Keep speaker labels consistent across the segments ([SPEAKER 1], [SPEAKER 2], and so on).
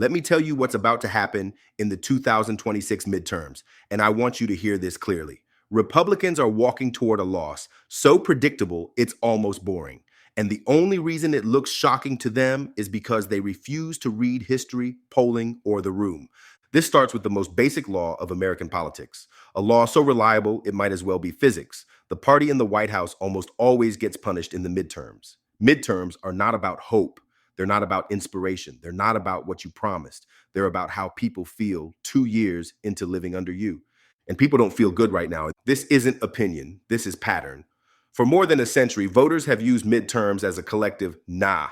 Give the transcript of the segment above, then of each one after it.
[SPEAKER 1] Let me tell you what's about to happen in the 2026 midterms, and I want you to hear this clearly. Republicans are walking toward a loss so predictable it's almost boring. And the only reason it looks shocking to them is because they refuse to read history, polling, or the room. This starts with the most basic law of American politics, a law so reliable it might as well be physics. The party in the White House almost always gets punished in the midterms. Midterms are not about hope. They're not about inspiration. They're not about what you promised. They're about how people feel 2 years into living under you. And people don't feel good right now. This isn't opinion. This is pattern. For more than a century, voters have used midterms as a collective nah.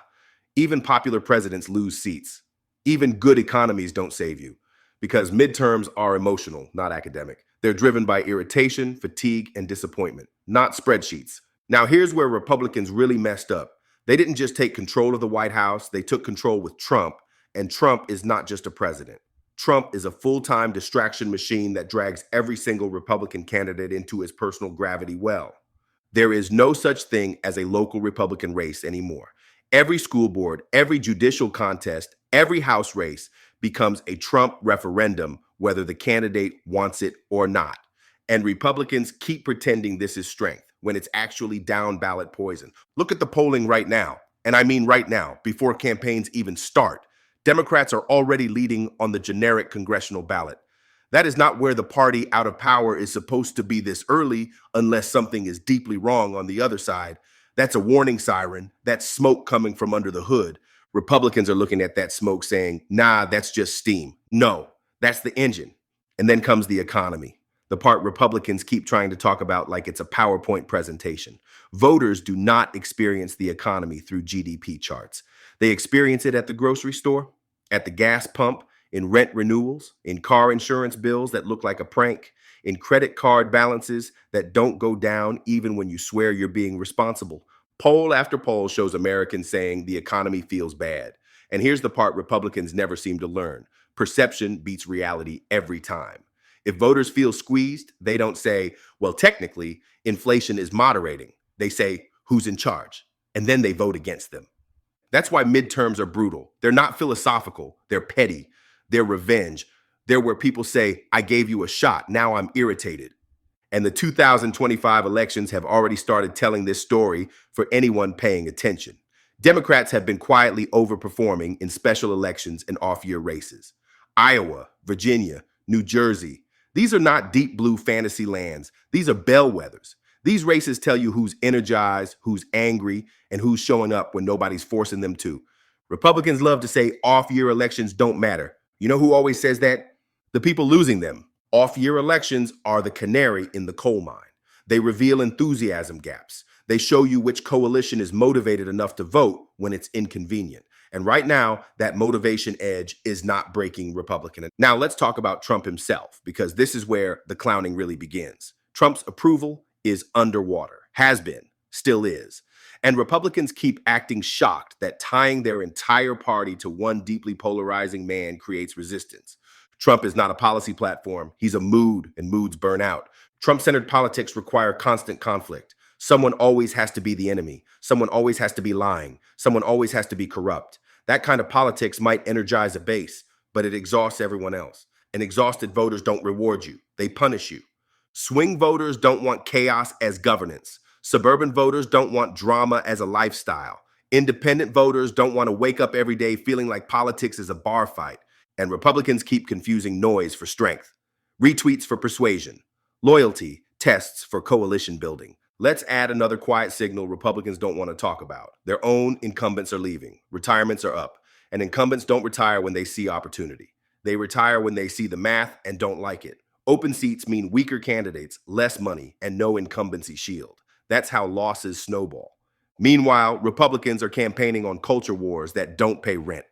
[SPEAKER 1] Even popular presidents lose seats. Even good economies don't save you because midterms are emotional, not academic. They're driven by irritation, fatigue, and disappointment, not spreadsheets. Now, here's where Republicans really messed up. They didn't just take control of the White House, they took control with Trump, and Trump is not just a president. Trump is a full-time distraction machine that drags every single Republican candidate into his personal gravity well. There is no such thing as a local Republican race anymore. Every school board, every judicial contest, every House race becomes a Trump referendum, whether the candidate wants it or not. And Republicans keep pretending this is strength when it's actually down ballot poison. Look at the polling right now. And I mean right now, before campaigns even start. Democrats are already leading on the generic congressional ballot. That is not where the party out of power is supposed to be this early unless something is deeply wrong on the other side. That's a warning siren. That's smoke coming from under the hood. Republicans are looking at that smoke saying, nah, that's just steam. No, that's the engine. And then comes the economy, the part Republicans keep trying to talk about like it's a PowerPoint presentation. Voters do not experience the economy through GDP charts. They experience it at the grocery store, at the gas pump, in rent renewals, in car insurance bills that look like a prank, in credit card balances that don't go down even when you swear you're being responsible. Poll after poll shows Americans saying the economy feels bad. And here's the part Republicans never seem to learn. Perception beats reality every time. If voters feel squeezed, they don't say, well, technically, inflation is moderating. They say, who's in charge? And then they vote against them. That's why midterms are brutal. They're not philosophical. They're petty. They're revenge. They're where people say, I gave you a shot. Now I'm irritated. And the 2025 elections have already started telling this story for anyone paying attention. Democrats have been quietly overperforming in special elections and off-year races. Iowa, Virginia, New Jersey. These are not deep blue fantasy lands. These are bellwethers. These races tell you who's energized, who's angry, and who's showing up when nobody's forcing them to. Republicans love to say off-year elections don't matter. You know who always says that? The people losing them. Off-year elections are the canary in the coal mine. They reveal enthusiasm gaps. They show you which coalition is motivated enough to vote when it's inconvenient. And right now, that motivation edge is not breaking Republican. Now let's talk about Trump himself, because this is where the clowning really begins. Trump's approval is underwater, has been, still is. And Republicans keep acting shocked that tying their entire party to one deeply polarizing man creates resistance. Trump is not a policy platform. He's a mood, and moods burn out. Trump-centered politics require constant conflict. Someone always has to be the enemy. Someone always has to be lying. Someone always has to be corrupt. That kind of politics might energize a base, but it exhausts everyone else. And exhausted voters don't reward you. They punish you. Swing voters don't want chaos as governance. Suburban voters don't want drama as a lifestyle. Independent voters don't want to wake up every day feeling like politics is a bar fight. And Republicans keep confusing noise for strength, retweets for persuasion, loyalty tests for coalition building. Let's add another quiet signal Republicans don't want to talk about. Their own incumbents are leaving. Retirements are up. And incumbents don't retire when they see opportunity. They retire when they see the math and don't like it. Open seats mean weaker candidates, less money, and no incumbency shield. That's how losses snowball. Meanwhile, Republicans are campaigning on culture wars that don't pay rent.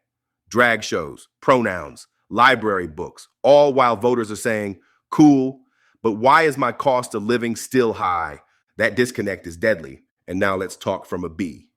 [SPEAKER 1] Drag shows, pronouns, library books, all while voters are saying, cool, but why is my cost of living still high? That disconnect is deadly. And now let's talk from a B.